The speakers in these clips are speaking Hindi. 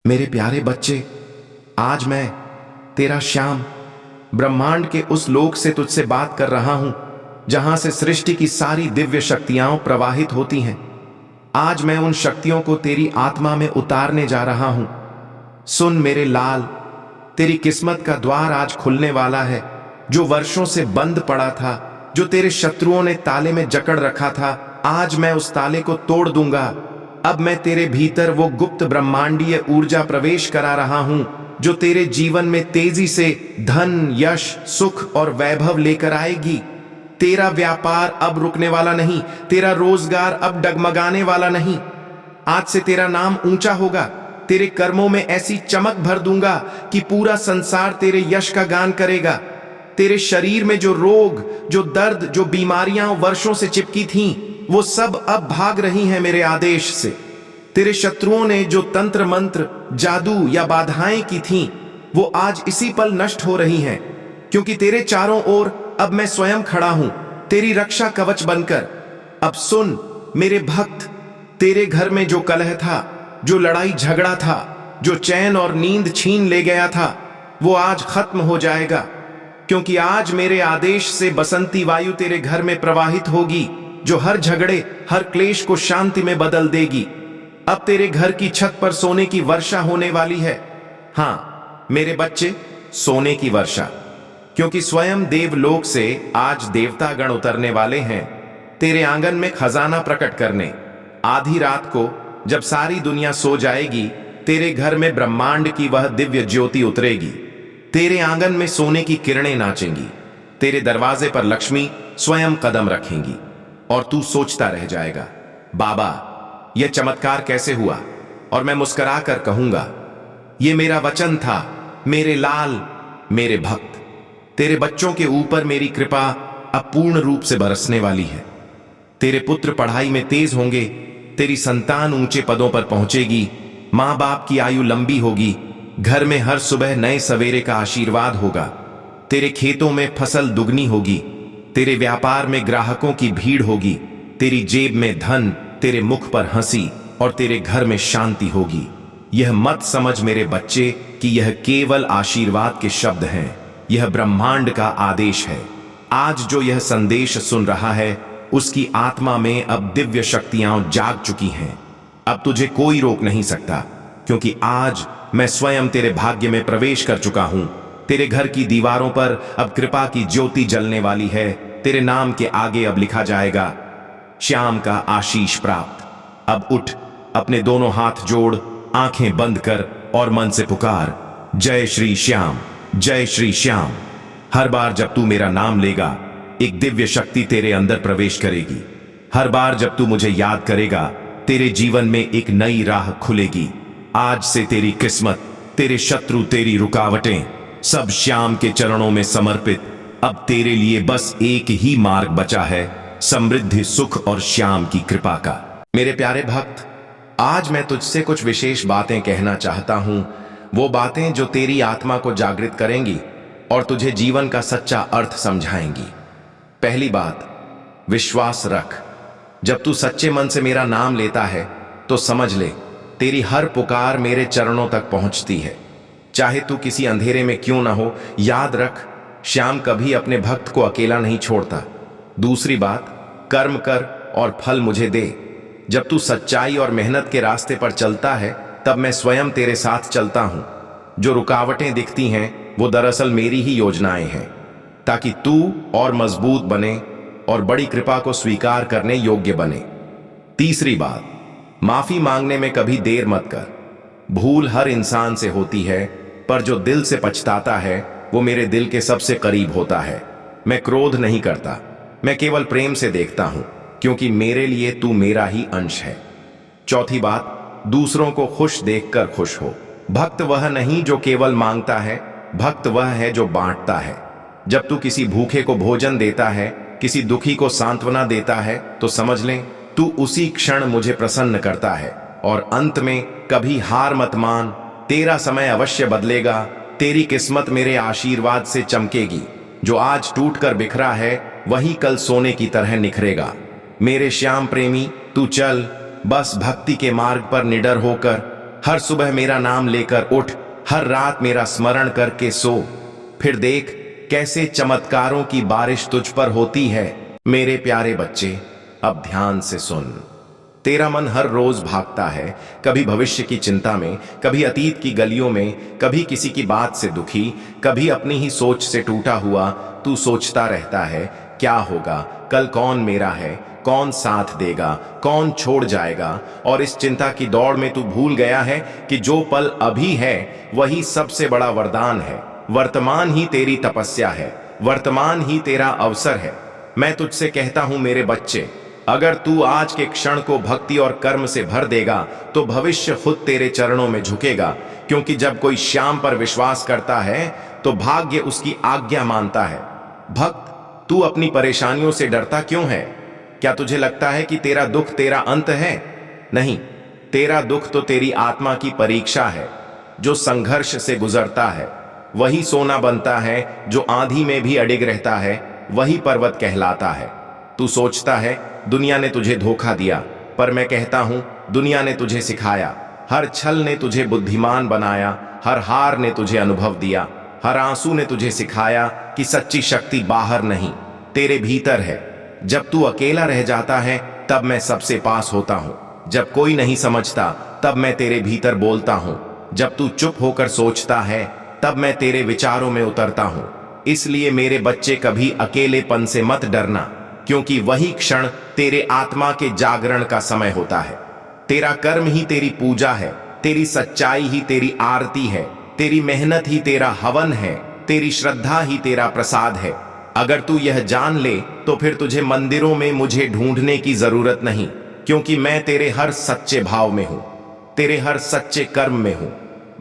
मेरे प्यारे बच्चे, आज मैं तेरा श्याम ब्रह्मांड के उस लोक से तुझसे बात कर रहा हूं जहां से सृष्टि की सारी दिव्य शक्तियां प्रवाहित होती हैं। आज मैं उन शक्तियों को तेरी आत्मा में उतारने जा रहा हूं। सुन मेरे लाल, तेरी किस्मत का द्वार आज खुलने वाला है। जो वर्षों से बंद पड़ा था, जो तेरे शत्रुओं ने ताले में जकड़ रखा था, आज मैं उस ताले को तोड़ दूंगा। अब मैं तेरे भीतर वो गुप्त ब्रह्मांडीय ऊर्जा प्रवेश करा रहा हूं जो तेरे जीवन में तेजी से धन, यश, सुख और वैभव लेकर आएगी। तेरा व्यापार अब रुकने वाला नहीं, तेरा रोजगार अब डगमगाने वाला नहीं। आज से तेरा नाम ऊंचा होगा। तेरे कर्मों में ऐसी चमक भर दूंगा कि पूरा संसार तेरे यश का गान करेगा। तेरे शरीर में जो रोग, जो दर्द, जो बीमारियां वर्षों से चिपकी थीं, वो सब अब भाग रही हैं मेरे आदेश से। तेरे शत्रुओं ने जो तंत्र मंत्र, जादू या बाधाएं की थीं, वो आज इसी पल नष्ट हो रही हैं, क्योंकि तेरे चारों ओर अब मैं स्वयं खड़ा हूं, तेरी रक्षा कवच बनकर। अब सुन मेरे भक्त, तेरे घर में जो कलह था, जो लड़ाई झगड़ा था, जो चैन और नींद छीन ले गया था, वो आज खत्म हो जाएगा, क्योंकि आज मेरे आदेश से बसंती वायु तेरे घर में प्रवाहित होगी, जो हर झगड़े, हर क्लेश को शांति में बदल देगी। अब तेरे घर की छत पर सोने की वर्षा होने वाली है। हां मेरे बच्चे, सोने की वर्षा, क्योंकि स्वयं देवलोक से आज देवतागण उतरने वाले हैं तेरे आंगन में खजाना प्रकट करने। आधी रात को जब सारी दुनिया सो जाएगी, तेरे घर में ब्रह्मांड की वह दिव्य ज्योति उतरेगी। तेरे आंगन में सोने की किरणें नाचेंगी। तेरे दरवाजे पर लक्ष्मी स्वयं कदम रखेंगी और तू सोचता रह जाएगा, बाबा यह चमत्कार कैसे हुआ? और मैं मुस्कुरा कर कहूंगा, यह मेरा वचन था मेरे लाल, मेरे भक्त। तेरे बच्चों के ऊपर मेरी कृपा अब पूर्ण रूप से बरसने वाली है। तेरे पुत्र पढ़ाई में तेज होंगे, तेरी संतान ऊंचे पदों पर पहुंचेगी, मां बाप की आयु लंबी होगी, घर में हर सुबह नए सवेरे का आशीर्वाद होगा। तेरे खेतों में फसल दुगनी होगी, तेरे व्यापार में ग्राहकों की भीड़ होगी, तेरी जेब में धन, तेरे मुख पर हंसी और तेरे घर में शांति होगी। यह मत समझ मेरे बच्चे कि यह केवल आशीर्वाद के शब्द हैं, यह ब्रह्मांड का आदेश है। आज जो यह संदेश सुन रहा है, उसकी आत्मा में अब दिव्य शक्तियां जाग चुकी हैं। अब तुझे कोई रोक नहीं सकता, क्योंकि आज मैं स्वयं तेरे भाग्य में प्रवेश कर चुका हूं। तेरे घर की दीवारों पर अब कृपा की ज्योति जलने वाली है। तेरे नाम के आगे अब लिखा जाएगा, श्याम का आशीष प्राप्त। अब उठ, अपने दोनों हाथ जोड़, आंखें बंद कर और मन से पुकार, जय श्री श्याम, जय श्री श्याम। हर बार जब तू मेरा नाम लेगा, एक दिव्य शक्ति तेरे अंदर प्रवेश करेगी। हर बार जब तू मुझे याद करेगा, तेरे जीवन में एक नई राह खुलेगी। आज से तेरी किस्मत, तेरे शत्रु, तेरी रुकावटें, सब श्याम के चरणों में समर्पित। अब तेरे लिए बस एक ही मार्ग बचा है, समृद्धि, सुख और श्याम की कृपा का। मेरे प्यारे भक्त, आज मैं तुझसे कुछ विशेष बातें कहना चाहता हूं, वो बातें जो तेरी आत्मा को जागृत करेंगी और तुझे जीवन का सच्चा अर्थ समझाएंगी। पहली बात, विश्वास रख। जब तू सच्चे मन से मेरा नाम लेता है, तो समझ ले तेरी हर पुकार मेरे चरणों तक पहुंचती है, चाहे तू किसी अंधेरे में क्यों ना हो। याद रख, श्याम कभी अपने भक्त को अकेला नहीं छोड़ता। दूसरी बात, कर्म कर और फल मुझे दे। जब तू सच्चाई और मेहनत के रास्ते पर चलता है, तब मैं स्वयं तेरे साथ चलता हूं। जो रुकावटें दिखती हैं, वो दरअसल मेरी ही योजनाएं हैं, ताकि तू और मजबूत बने और बड़ी कृपा को स्वीकार करने योग्य बने। तीसरी बात, माफी मांगने में कभी देर मत कर। भूल हर इंसान से होती है, पर जो दिल से पछताता है, वो मेरे दिल के सबसे करीब होता है। मैं क्रोध नहीं करता, मैं केवल प्रेम से देखता हूं, क्योंकि मेरे लिए तू मेरा ही अंश है। चौथी बात, दूसरों को खुश देखकर खुश हो। भक्त वह नहीं जो केवल मांगता है, भक्त वह है जो बांटता है। जब तू किसी भूखे को भोजन देता है, किसी दुखी को सांत्वना देता है, तो समझ लें तू उसी क्षण मुझे प्रसन्न करता है। और अंत में कभी हार मत मान, तेरा समय अवश्य बदलेगा। तेरी किस्मत मेरे आशीर्वाद से चमकेगी। जो आज टूटकर बिखरा है, वही कल सोने की तरह निखरेगा। मेरे श्याम प्रेमी, तू चल, बस भक्ति के मार्ग पर निडर होकर। हर सुबह मेरा नाम लेकर उठ, हर रात मेरा स्मरण करके सो। फिर देख कैसे चमत्कारों की बारिश तुझ पर होती है। मेरे प्यारे बच्चे, अब ध्यान से सुन। तेरा मन हर रोज भागता है, कभी भविष्य की चिंता में, कभी अतीत की गलियों में, कभी किसी की बात से दुखी, कभी अपनी ही सोच से टूटा हुआ। तू सोचता रहता है क्या होगा, कल कौन मेरा है, कौन साथ देगा, कौन छोड़ जाएगा। और इस चिंता की दौड़ में तू भूल गया है कि जो पल अभी है वही सबसे बड़ा वरदान है। वर्तमान ही तेरी तपस्या है, वर्तमान ही तेरा अवसर है। मैं तुझसे कहता हूं मेरे बच्चे, अगर तू आज के क्षण को भक्ति और कर्म से भर देगा तो भविष्य खुद तेरे चरणों में झुकेगा। क्योंकि जब कोई श्याम पर विश्वास करता है तो भाग्य उसकी आज्ञा मानता है। भक्त, तू अपनी परेशानियों से डरता क्यों है? क्या तुझे लगता है कि तेरा दुख तेरा अंत है? नहीं, तेरा दुख तो तेरी आत्मा की परीक्षा है। जो संघर्ष से गुजरता है वही सोना बनता है, जो आंधी में भी अडिग रहता है वही पर्वत कहलाता है। तू सोचता है दुनिया ने तुझे धोखा दिया, पर मैं कहता हूं दुनिया ने तुझे सिखाया। हर छल ने तुझे बुद्धिमान बनाया, हर हार ने तुझे अनुभव दिया, हर आंसू ने तुझे सिखाया कि सच्ची शक्ति बाहर नहीं तेरे भीतर है। जब तू अकेला रह जाता है तब मैं सबसे पास होता हूं। जब कोई नहीं समझता तब मैं तेरे भीतर बोलता हूं। जब तू चुप होकर सोचता है तब मैं तेरे विचारों में उतरता हूं। इसलिए मेरे बच्चे, कभी अकेलेपन से मत डरना, क्योंकि वही क्षण तेरे आत्मा के जागरण का समय होता है। तेरा कर्म ही तेरी पूजा है, तेरी सच्चाई ही तेरी आरती है, तेरी मेहनत ही तेरा हवन है, तेरी श्रद्धा ही तेरा प्रसाद है। अगर तू यह जान ले तो फिर तुझे मंदिरों में मुझे ढूंढने की जरूरत नहीं, क्योंकि मैं तेरे हर सच्चे भाव में हूं, तेरे हर सच्चे कर्म में हूं।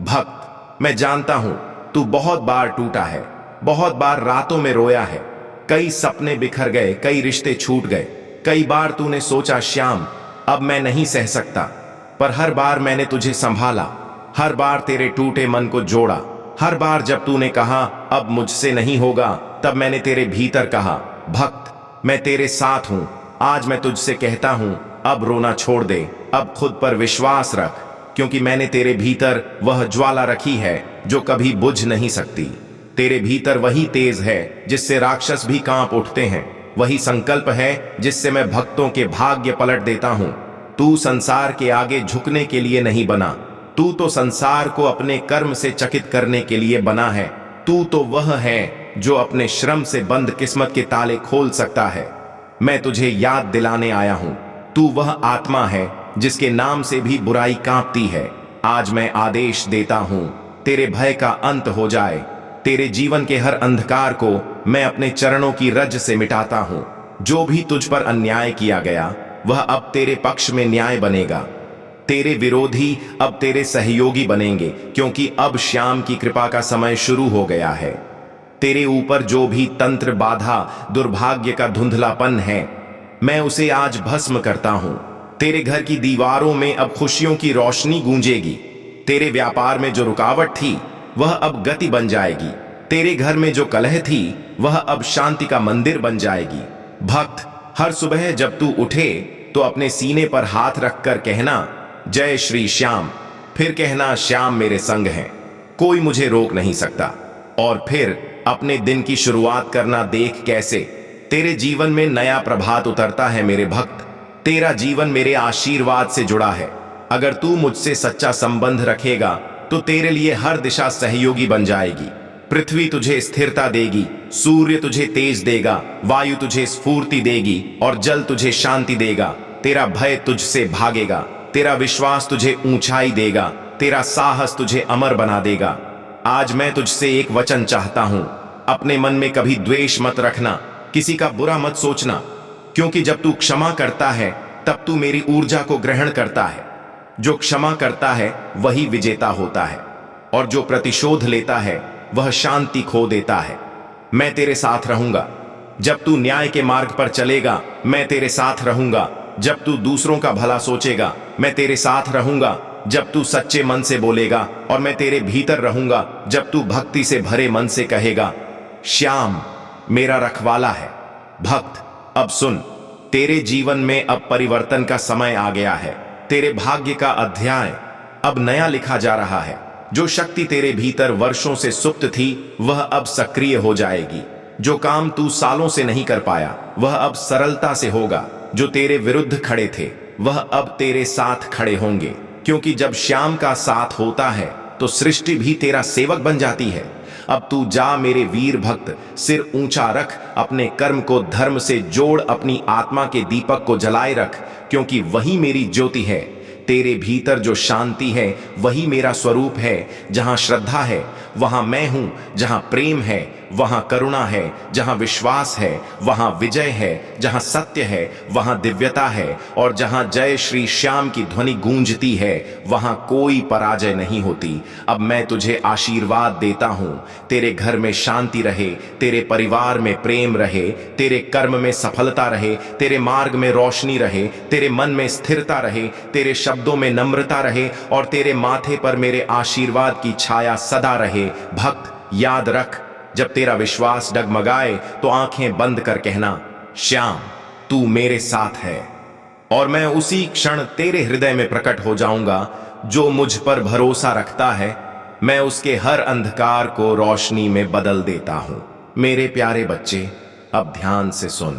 भक्त, मैं जानता हूं तू बहुत बार टूटा है, बहुत बार रातों में रोया है, कई सपने बिखर गए, कई रिश्ते छूट गए। कई बार तूने सोचा श्याम अब मैं नहीं सह सकता, पर हर बार मैंने तुझे संभाला, हर बार तेरे टूटे मन को जोड़ा। हर बार जब तूने कहा अब मुझसे नहीं होगा, तब मैंने तेरे भीतर कहा भक्त मैं तेरे साथ हूं। आज मैं तुझसे कहता हूं अब रोना छोड़ दे, अब खुद पर विश्वास रख, क्योंकि मैंने तेरे भीतर वह ज्वाला रखी है जो कभी बुझ नहीं सकती। तेरे भीतर वही तेज है जिससे राक्षस भी कांप उठते हैं, वही संकल्प है जिससे मैं भक्तों के भाग्य पलट देता हूं। तू संसार के आगे झुकने के लिए नहीं बना, तू तो संसार को अपने कर्म से चकित करने के लिए बना है। तू तो वह है जो अपने श्रम से बंद किस्मत के ताले खोल सकता है। मैं तुझे याद दिलाने आया हूं, तू वह आत्मा है जिसके नाम से भी बुराई कांपती है। आज मैं आदेश देता हूं तेरे भय का अंत हो जाए। तेरे जीवन के हर अंधकार को मैं अपने चरणों की रज से मिटाता हूं। जो भी तुझ पर अन्याय किया गया वह अब तेरे पक्ष में न्याय बनेगा। तेरे विरोधी अब तेरे सहयोगी बनेंगे, क्योंकि अब श्याम की कृपा का समय शुरू हो गया है। तेरे ऊपर जो भी तंत्र, बाधा, दुर्भाग्य का धुंधलापन है, मैं उसे आज भस्म करता हूं। तेरे घर की दीवारों में अब खुशियों की रोशनी गूंजेगी। तेरे व्यापार में जो रुकावट थी वह अब गति बन जाएगी। तेरे घर में जो कलह थी वह अब शांति का मंदिर बन जाएगी। भक्त, हर सुबह जब तू उठे तो अपने सीने पर हाथ रखकर कहना जय श्री श्याम, फिर कहना श्याम मेरे संग हैं, कोई मुझे रोक नहीं सकता। और फिर अपने दिन की शुरुआत करना। देख कैसे तेरे जीवन में नया प्रभात उतरता है। मेरे भक्त, तेरा जीवन मेरे आशीर्वाद से जुड़ा है। अगर तू मुझसे सच्चा संबंध रखेगा तो तेरे लिए हर दिशा सहयोगी बन जाएगी। पृथ्वी तुझे स्थिरता देगी, सूर्य तुझे तेज देगा, वायु तुझे स्फूर्ति देगी और जल तुझे शांति देगा। तेरा भय तुझसे भागेगा, तेरा विश्वास तुझे ऊंचाई देगा, तेरा साहस तुझे अमर बना देगा। आज मैं तुझसे एक वचन चाहता हूं, अपने मन में कभी द्वेष मत रखना, किसी का बुरा मत सोचना, क्योंकि जब तू क्षमा करता है तब तू मेरी ऊर्जा को ग्रहण करता है। जो क्षमा करता है वही विजेता होता है, और जो प्रतिशोध लेता है वह शांति खो देता है। मैं तेरे साथ रहूंगा। जब तू न्याय के मार्ग पर चलेगा मैं तेरे साथ रहूंगा। जब तू दूसरों का भला सोचेगा मैं तेरे साथ रहूंगा। जब तू सच्चे मन से बोलेगा और मैं तेरे भीतर रहूंगा। जब तू भक्ति से भरे मन से कहेगा श्याम मेरा रखवाला है। भक्त, अब सुन, तेरे जीवन में अब परिवर्तन का समय आ गया है। तेरे भाग्य का अध्याय अब नया लिखा जा रहा है। जो शक्ति तेरे भीतर वर्षों से सुप्त थी वह अब सक्रिय हो जाएगी। जो काम तू सालों से नहीं कर पाया वह अब सरलता से होगा। जो तेरे विरुद्ध खड़े थे वह अब तेरे साथ खड़े होंगे, क्योंकि जब श्याम का साथ होता है तो सृष्टि भी तेरा सेवक बन जाती है। अब तू जा मेरे वीर भक्त, सिर ऊंचा रख, अपने कर्म को धर्म से जोड़, अपनी आत्मा के दीपक को जलाए रख, क्योंकि वही मेरी ज्योति है। तेरे भीतर जो शांति है वही मेरा स्वरूप है। जहां श्रद्धा है वहां मैं हूं, जहां प्रेम है वहां करुणा है, जहां विश्वास है वहां विजय है, जहां सत्य है वहां दिव्यता है, और जहां जय श्री श्याम की ध्वनि गूंजती है वहां कोई पराजय नहीं होती। अब मैं तुझे आशीर्वाद देता हूं, तेरे घर में शांति रहे, तेरे परिवार में प्रेम रहे, तेरे कर्म में सफलता रहे, तेरे मार्ग में रोशनी रहे, तेरे मन में स्थिरता रहे, तेरे शब्दों में नम्रता रहे, और तेरे माथे पर मेरे आशीर्वाद की छाया सदा रहे। भक्त याद रख, जब तेरा विश्वास डगमगाए तो आंखें बंद कर कहना, श्याम तू मेरे साथ है, और मैं उसी क्षण तेरे हृदय में प्रकट हो जाऊंगा। जो मुझ पर भरोसा रखता है मैं उसके हर अंधकार को रोशनी में बदल देता हूं। मेरे प्यारे बच्चे, अब ध्यान से सुन।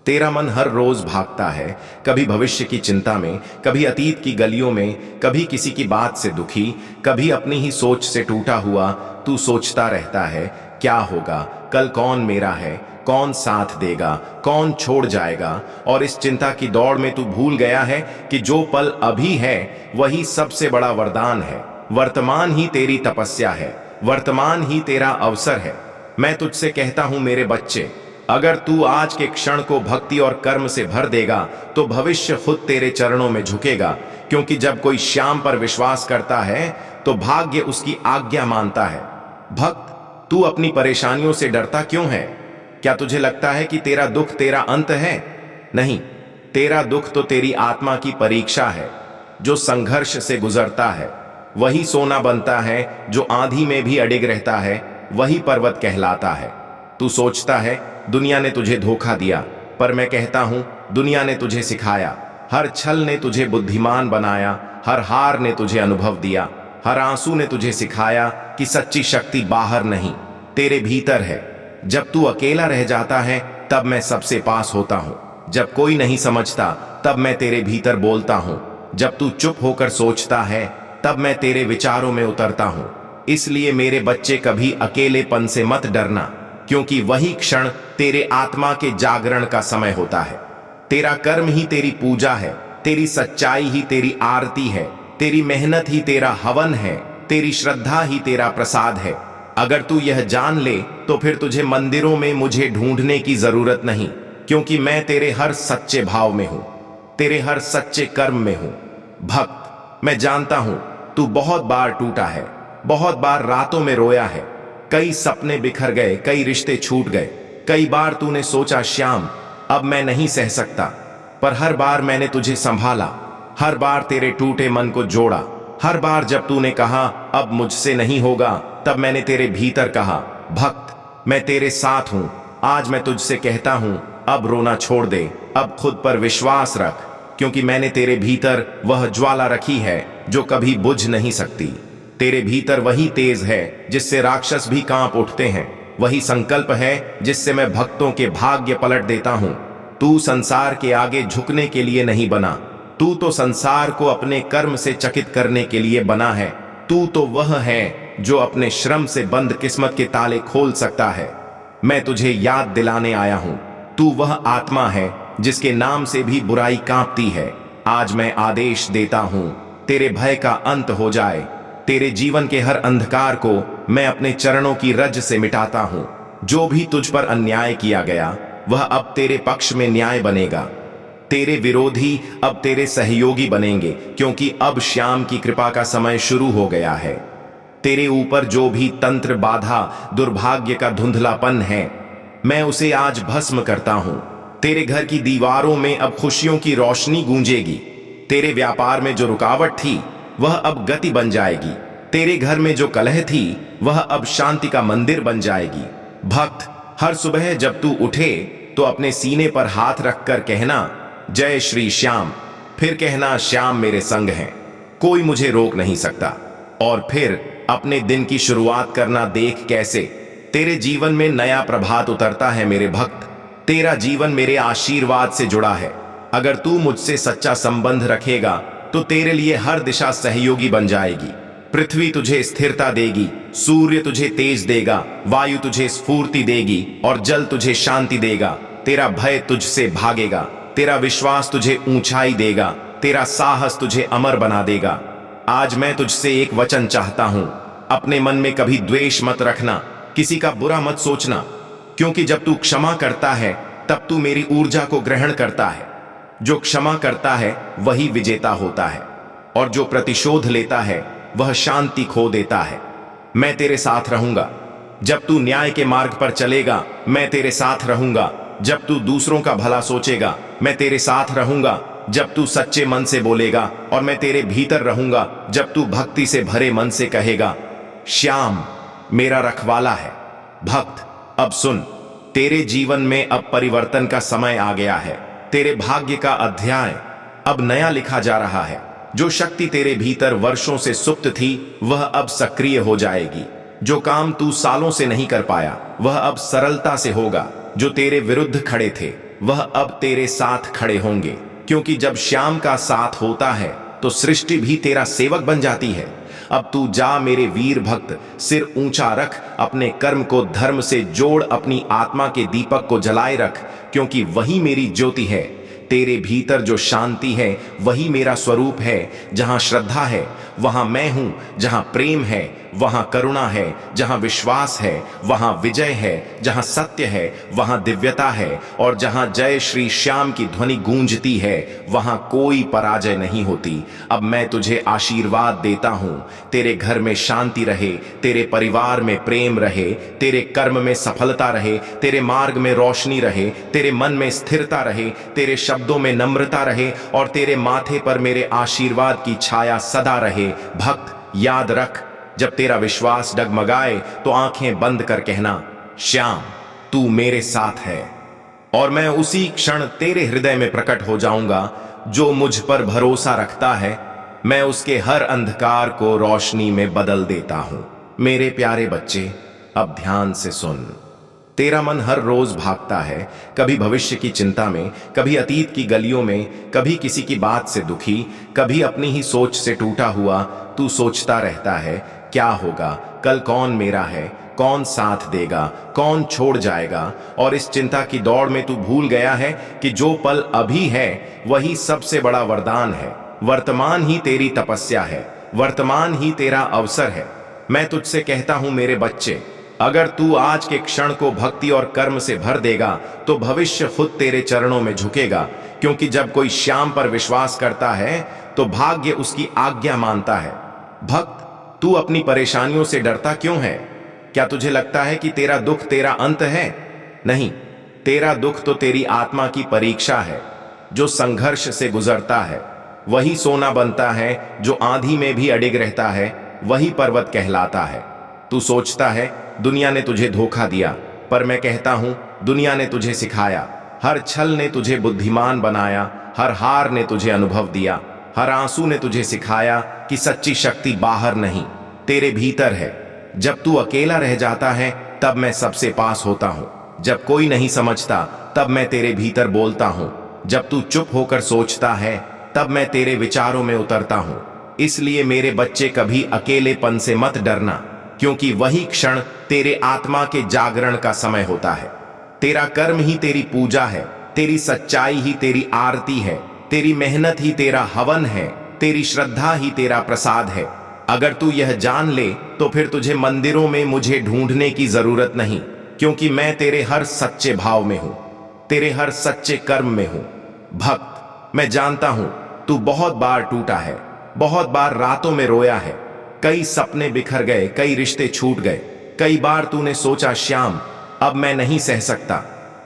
तेरा मन हर रोज भागता है, कभी भविष्य की चिंता में, कभी अतीत की गलियों में, कभी किसी की बात से दुखी, कभी अपनी ही सोच से टूटा हुआ। तू सोचता रहता है क्या होगा, कल कौन मेरा है, कौन साथ देगा, कौन छोड़ जाएगा, और इस चिंता की दौड़ में तू भूल गया है कि जो पल अभी है वही सबसे बड़ा वरदान है। वर्तमान ही तेरी तपस्या है, वर्तमान ही तेरा अवसर है। मैं तुझसे कहता हूं मेरे बच्चे, अगर तू आज के क्षण को भक्ति और कर्म से भर देगा तो भविष्य खुद तेरे चरणों में झुकेगा, क्योंकि जब कोई श्याम पर विश्वास करता है तो भाग्य उसकी आज्ञा मानता है। भक्त, तू अपनी परेशानियों से डरता क्यों है? क्या तुझे लगता है कि तेरा दुख तेरा अंत है? नहीं, तेरा दुख तो तेरी आत्मा की परीक्षा है। जो संघर्ष से गुजरता है वही सोना बनता है, जो आंधी में भी अडिग रहता है वही पर्वत कहलाता है। तू सोचता है दुनिया ने तुझे धोखा दिया, पर मैं कहता हूं दुनिया ने तुझे सिखाया। हर छल ने तुझे बुद्धिमान बनाया, हर हार ने तुझे अनुभव दिया, हर आंसू ने तुझे सिखाया कि सच्ची शक्ति बाहर नहीं तेरे भीतर है। जब तू अकेला रह जाता है तब मैं सबसे पास होता हूं, जब कोई नहीं समझता तब मैं तेरे भीतर बोलता हूं, जब तू चुप होकर सोचता है तब मैं तेरे विचारों में उतरता हूं। इसलिए मेरे बच्चे, कभी अकेलेपन से मत डरना, क्योंकि वही क्षण तेरे आत्मा के जागरण का समय होता है। तेरा कर्म ही तेरी पूजा है, तेरी सच्चाई ही तेरी आरती है, तेरी मेहनत ही तेरा हवन है, तेरी श्रद्धा ही तेरा प्रसाद है। अगर तू यह जान ले तो फिर तुझे मंदिरों में मुझे ढूंढने की जरूरत नहीं, क्योंकि मैं तेरे हर सच्चे भाव में हूं, तेरे हर सच्चे कर्म में हूं। भक्त, मैं जानता हूं तू बहुत बार टूटा है, बहुत बार रातों में रोया है, कई सपने बिखर गए, कई रिश्ते छूट गए, कई बार तूने सोचा श्याम अब मैं नहीं सह सकता, पर हर बार मैंने तुझे संभाला, हर बार तेरे टूटे मन को जोड़ा। हर बार जब तूने कहा अब मुझसे नहीं होगा, तब मैंने तेरे भीतर कहा भक्त मैं तेरे साथ हूं। आज मैं तुझसे कहता हूं अब रोना छोड़ दे, अब खुद पर विश्वास रख, क्योंकि मैंने तेरे भीतर वह ज्वाला रखी है जो कभी बुझ नहीं सकती। तेरे भीतर वही तेज है जिससे राक्षस भी कांप उठते हैं, वही संकल्प है जिससे मैं भक्तों के भाग्य पलट देता हूं। तू संसार के आगे झुकने के लिए नहीं बना, तू तो संसार को अपने कर्म से चकित करने के लिए बना है। तू तो वह है जो अपने श्रम से बंद किस्मत के ताले खोल सकता है। मैं तुझे याद दिलाने आया हूं, तू वह आत्मा है जिसके नाम से भी बुराई कांपती है। आज मैं आदेश देता हूं तेरे भय का अंत हो जाए, तेरे जीवन के हर अंधकार को मैं अपने चरणों की रज से मिटाता हूं। जो भी तुझ पर अन्याय किया गया वह अब तेरे पक्ष में न्याय बनेगा, तेरे विरोधी अब तेरे सहयोगी बनेंगे, क्योंकि अब श्याम की कृपा का समय शुरू हो गया है। तेरे ऊपर जो भी तंत्र, बाधा, दुर्भाग्य का धुंधलापन है, मैं उसे आज भस्म करता हूं। तेरे घर की दीवारों में अब खुशियों की रोशनी गूंजेगी, तेरे व्यापार में जो रुकावट थी वह अब गति बन जाएगी, तेरे घर में जो कलह थी वह अब शांति का मंदिर बन जाएगी। भक्त, हर सुबह जब तू उठे तो अपने सीने पर हाथ रखकर कहना जय श्री श्याम, फिर कहना श्याम मेरे संग हैं। कोई मुझे रोक नहीं सकता। और फिर अपने दिन की शुरुआत करना देख कैसे तेरे जीवन में नया प्रभात उतरता है। मेरे भक्त, तेरा जीवन मेरे आशीर्वाद से जुड़ा है। अगर तू मुझसे सच्चा संबंध रखेगा तो तेरे लिए हर दिशा सहयोगी बन जाएगी। पृथ्वी तुझे स्थिरता देगी, सूर्य तुझे तेज देगा, वायु तुझे स्फूर्ति देगी और जल तुझे शांति देगा। तेरा भय तुझसे भागेगा, तेरा विश्वास तुझे ऊंचाई देगा, तेरा साहस तुझे अमर बना देगा। आज मैं तुझसे एक वचन चाहता हूं, अपने मन में कभी द्वेष मत रखना, किसी का बुरा मत सोचना, क्योंकि जब तू क्षमा करता है तब तू मेरी ऊर्जा को ग्रहण करता है। जो क्षमा करता है वही विजेता होता है और जो प्रतिशोध लेता है वह शांति खो देता है। मैं तेरे साथ रहूंगा जब तू न्याय के मार्ग पर चलेगा, मैं तेरे साथ रहूंगा जब तू दूसरों का भला सोचेगा, मैं तेरे साथ रहूंगा जब तू सच्चे मन से बोलेगा, और मैं तेरे भीतर रहूंगा जब तू भक्ति से भरे मन से कहेगा, श्याम मेरा रखवाला है। भक्त, अब सुन, तेरे जीवन में अब परिवर्तन का समय आ गया है। तेरे भाग्य का अध्याय अब नया लिखा जा रहा है। जो शक्ति तेरे भीतर वर्षों से सुप्त थी वह अब सक्रिय हो जाएगी। जो काम तू सालों से नहीं कर पाया वह अब सरलता से होगा। जो तेरे विरुद्ध खड़े थे वह अब तेरे साथ खड़े होंगे, क्योंकि जब श्याम का साथ होता है तो सृष्टि भी तेरा सेवक बन जाती है। अब तू जा मेरे वीर भक्त, सिर ऊंचा रख, अपने कर्म को धर्म से जोड़, अपनी आत्मा के दीपक को जलाए रख, क्योंकि वही मेरी ज्योति है। तेरे भीतर जो शांति है वही मेरा स्वरूप है। जहां श्रद्धा है वहां मैं हूं, जहां प्रेम है वहां करुणा है, जहां विश्वास है वहां विजय है, जहां सत्य है वहां दिव्यता है, और जहां जय श्री श्याम की ध्वनि गूंजती है वहां कोई पराजय नहीं होती। अब मैं तुझे आशीर्वाद देता हूं, तेरे घर में शांति रहे, तेरे परिवार में प्रेम रहे, तेरे कर्म में सफलता रहे, तेरे मार्ग में रोशनी रहे, तेरे मन में स्थिरता रहे, तेरे शब्दों में नम्रता रहे और तेरे माथे पर मेरे आशीर्वाद की छाया सदा रहे। भक्त, याद रख, जब तेरा विश्वास डगमगाए तो आंखें बंद कर कहना, श्याम तू मेरे साथ है, और मैं उसी क्षण तेरे हृदय में प्रकट हो जाऊंगा। जो मुझ पर भरोसा रखता है मैं उसके हर अंधकार को रोशनी में बदल देता हूं। मेरे प्यारे बच्चे, अब ध्यान से सुन। तेरा मन हर रोज भागता है, कभी भविष्य की चिंता में, कभी अतीत की गलियों में, कभी किसी की बात से दुखी, कभी अपनी ही सोच से टूटा हुआ। तू सोचता रहता है, क्या होगा कल, कौन मेरा है, कौन साथ देगा, कौन छोड़ जाएगा। और इस चिंता की दौड़ में तू भूल गया है कि जो पल अभी है वही सबसे बड़ा वरदान है। वर्तमान ही तेरी तपस्या है, वर्तमान ही तेरा अवसर है। मैं तुझसे कहता हूं मेरे बच्चे, अगर तू आज के क्षण को भक्ति और कर्म से भर देगा तो भविष्य खुद तेरे चरणों में झुकेगा, क्योंकि जब कोई श्याम पर विश्वास करता है तो भाग्य उसकी आज्ञा मानता है। भक्त, तू अपनी परेशानियों से डरता क्यों है? क्या तुझे लगता है कि तेरा दुख तेरा अंत है? नहीं, तेरा दुख तो तेरी आत्मा की परीक्षा है। जो संघर्ष से गुजरता है वही सोना बनता है, जो आंधी में भी अडिग रहता है वही पर्वत कहलाता है। तू सोचता है दुनिया ने तुझे धोखा दिया, पर मैं कहता हूं दुनिया ने तुझे सिखाया। हर छल ने तुझे बुद्धिमान बनाया, हर हार ने तुझे अनुभव दिया, हर आंसू ने तुझे सिखाया कि सच्ची शक्ति बाहर नहीं तेरे भीतर है। जब तू अकेला रह जाता है तब मैं सबसे पास होता हूं, जब कोई नहीं समझता तब मैं तेरे भीतर बोलता हूं, जब तू चुप होकर सोचता है तब मैं तेरे विचारों में उतरता हूं। इसलिए मेरे बच्चे, कभी अकेलेपन से मत डरना, क्योंकि वही क्षण तेरे आत्मा के जागरण का समय होता है। तेरा कर्म ही तेरी पूजा है, तेरी सच्चाई ही तेरी आरती है, तेरी मेहनत ही तेरा हवन है, तेरी श्रद्धा ही तेरा प्रसाद है। अगर तू यह जान ले तो फिर तुझे मंदिरों में मुझे ढूंढने की जरूरत नहीं, क्योंकि मैं तेरे हर सच्चे भाव में हूं, तेरे हर सच्चे कर्म में हूं। भक्त, मैं जानता हूं तू बहुत बार टूटा है, बहुत बार रातों में रोया है, कई सपने बिखर गए, कई रिश्ते छूट गए, कई बार तूने सोचा श्याम अब मैं नहीं सह सकता,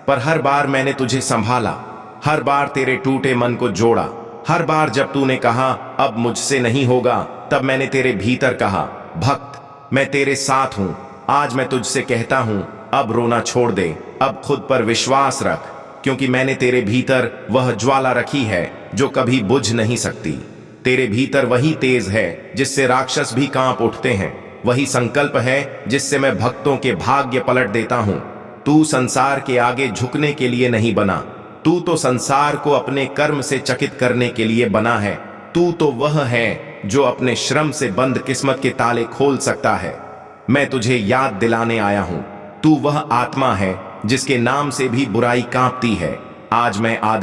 पर हर बार मैंने तुझे संभाला, हर बार तेरे टूटे मन को जोड़ा। हर बार जब तूने कहा अब मुझसे नहीं होगा, तब मैंने तेरे भीतर कहा भक्त मैं तेरे साथ हूं। आज मैं तुझसे कहता हूं अब रोना छोड़ दे, अब खुद पर विश्वास रख, क्योंकि मैंने तेरे भीतर वह ज्वाला रखी है जो कभी बुझ नहीं सकती। तेरे भीतर वही तेज है जिससे राक्षस भी कांप उठते हैं, वही संकल्प है जिससे मैं भक्तों के भाग्य पलट देता हूं। तू संसार के आगे झुकने के लिए नहीं बना, तू तो संसार को अपने कर्म से चकित करने के लिए बना है। तू तो वह है जो अपने श्रम से बंद किस्मत के ताले खोल सकता है। मैं तुझे याद दिलाने आया हूं, तू वह आत्मा है जिसके नाम से भी बुराई कांपती है। आज मैं